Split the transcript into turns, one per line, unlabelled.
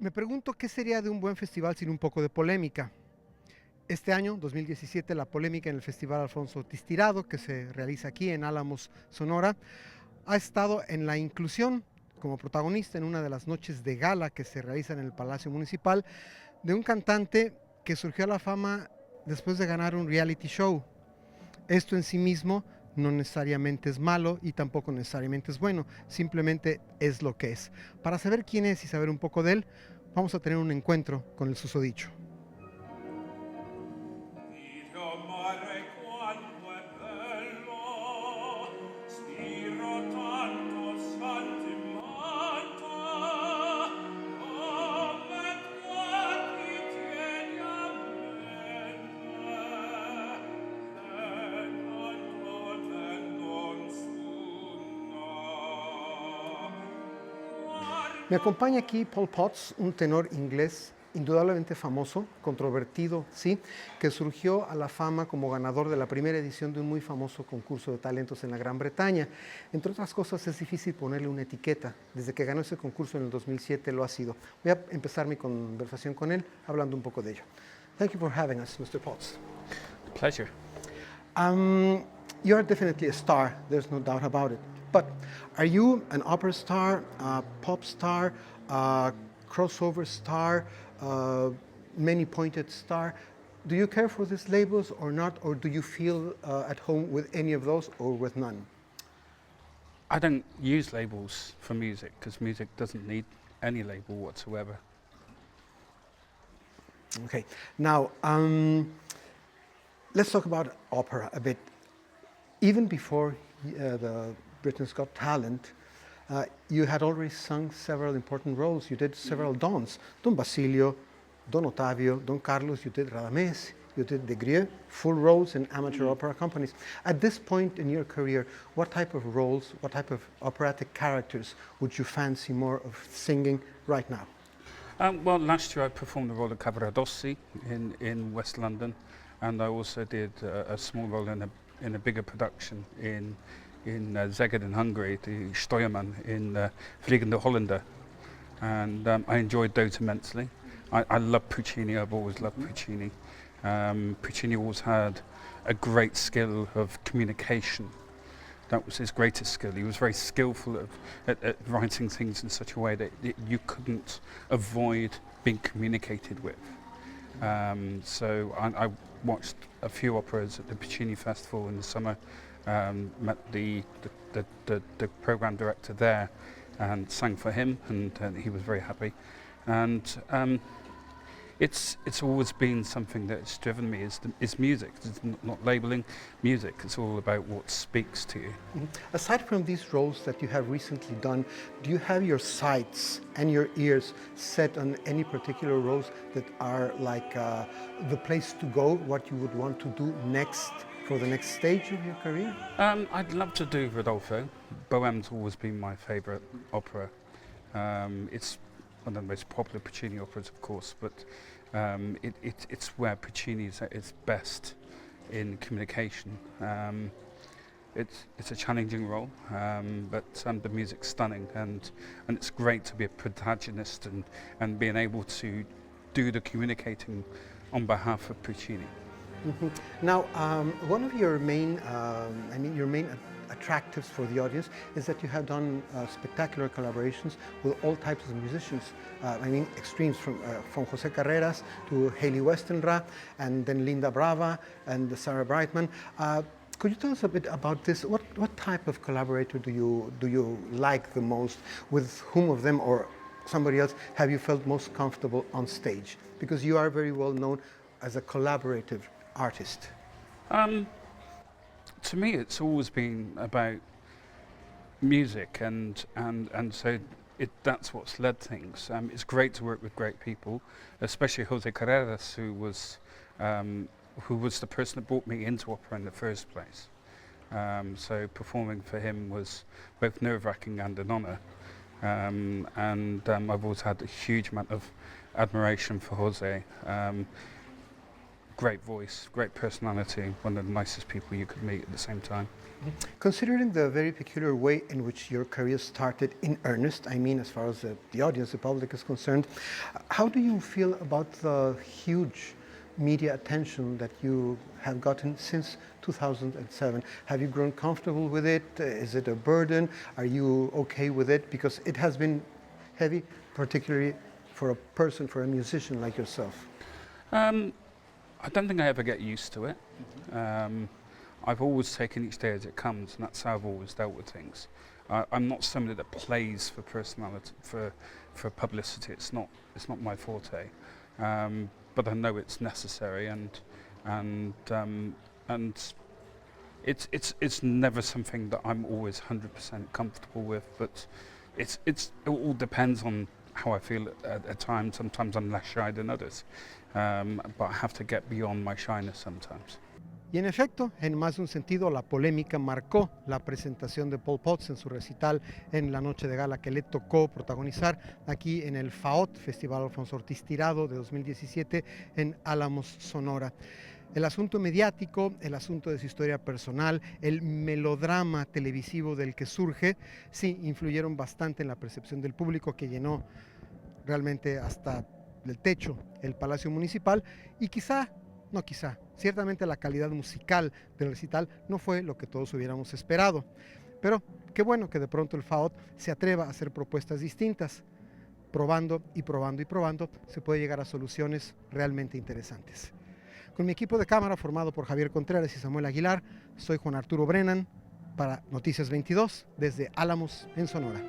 Me pregunto qué sería de un buen festival sin un poco de polémica. Este año, 2017, la polémica en el Festival Alfonso Ortiz Tirado, que se realiza aquí en Álamos, Sonora, ha estado en la inclusión como protagonista en una de las noches de gala que se realiza en el Palacio Municipal de un cantante que surgió a la fama después de ganar un reality show. Esto en sí mismo no necesariamente es malo y tampoco necesariamente es bueno, simplemente es lo que es. Para saber quién es y saber un poco de él, vamos a tener un encuentro con el susodicho. Me acompaña aquí Paul Potts, un tenor inglés indudablemente famoso, controvertido, sí, que surgió a la fama como ganador de la primera edición de un muy famoso concurso de talentos en la Gran Bretaña. Entre otras cosas, es difícil ponerle una etiqueta. Desde que ganó ese concurso en el 2007 lo ha sido. Voy a empezar mi conversación con él hablando un poco de ello. Thank you for having us, Mr. Potts.
Pleasure.
You are definitely a star, there's no doubt about it. But are you an opera star, a pop star, a crossover star, many-pointed star? Do you care for these labels or not, or do you feel at home with any of those or with none?
I don't use labels for music because music doesn't need any label whatsoever.
Okay, now let's talk about opera a bit. Even before the Britain's Got Talent, you had already sung several important roles. You did several dons. Don Basilio, Don Ottavio, Don Carlos, you did Radames, you did De Grieux, full roles in amateur opera companies. At this point in your career, what type of roles, what type of operatic characters would you fancy more of singing right now?
Well, last year I performed the role of Cavaradossi in West London, and I also did a small role in a bigger production in Szeged in Hungary, the Steuermann in Vliegende Hollander, and I enjoyed those immensely. I love Puccini, I've always loved Puccini. Puccini always had a great skill of communication. That was his greatest skill. He was very skillful at writing things in such a way that you couldn't avoid being communicated with. So I watched a few operas at the Puccini Festival in the summer, met the program director there and sang for him, and he was very happy. And it's always been something that's driven me is music. It's not labeling music. It's all about what speaks to you.
Mm-hmm. Aside from these roles that you have recently done, do you have your sights and your ears set on any particular roles that are like the place to go, what you would want to do next for the next stage of your career?
I'd love to do Rodolfo. Bohème's always been my favourite opera. It's one of the most popular Puccini operas, of course, but it's where Puccini is at its best in communication. It's a challenging role, but the music's stunning, and it's great to be a protagonist and being able to do the communicating on behalf of Puccini.
Mm-hmm. Now, one of your main, attractives for the audience is that you have done spectacular collaborations with all types of musicians. Extremes from Jose Carreras to Hayley Westenra, and then Linda Brava and Sarah Brightman. Could you tell us a bit about this? What type of collaborator do you like the most? With whom of them or somebody else have you felt most comfortable on stage? Because you are very well known as a collaborative artist.
To me, it's always been about music, and so that's what's led things. It's great to work with great people, especially Jose Carreras, who was the person that brought me into opera in the first place. So performing for him was both nerve-wracking and an honour. I've always had a huge amount of admiration for Jose. Great voice, great personality, one of the nicest people you could meet at the same time.
Considering the very peculiar way in which your career started in earnest, I mean, as far as the audience, the public is concerned, how do you feel about the huge media attention that you have gotten since 2007? Have you grown comfortable with it? Is it a burden? Are you okay with it? Because it has been heavy, particularly for a person, for a musician like yourself.
I don't think I ever get used to it. I've always taken each day as it comes, and that's how I've always dealt with things. I'm not somebody that plays for personality, for publicity. It's not my forte. But I know it's necessary, and it's never something that I'm always 100% comfortable with. But it all depends on how I feel at times. Sometimes I'm less shy than others, but I have to get beyond my shyness sometimes.
Y en efecto, en más de un sentido, la polémica marcó la presentación de Pol Pot en su recital en la noche de gala que le tocó protagonizar aquí en el FAOT, Festival Alfonso Ortiz Tirado de 2017 en Álamos, Sonora. El asunto mediático, el asunto de su historia personal, el melodrama televisivo del que surge, sí, influyeron bastante en la percepción del público, que llenó realmente hasta el techo el Palacio Municipal, y ciertamente la calidad musical del recital no fue lo que todos hubiéramos esperado. Pero qué bueno que de pronto el FAOT se atreva a hacer propuestas distintas. Probando y probando y probando, se puede llegar a soluciones realmente interesantes. Con mi equipo de cámara formado por Javier Contreras y Samuel Aguilar, soy Juan Arturo Brennan para Noticias 22 desde Álamos, en Sonora.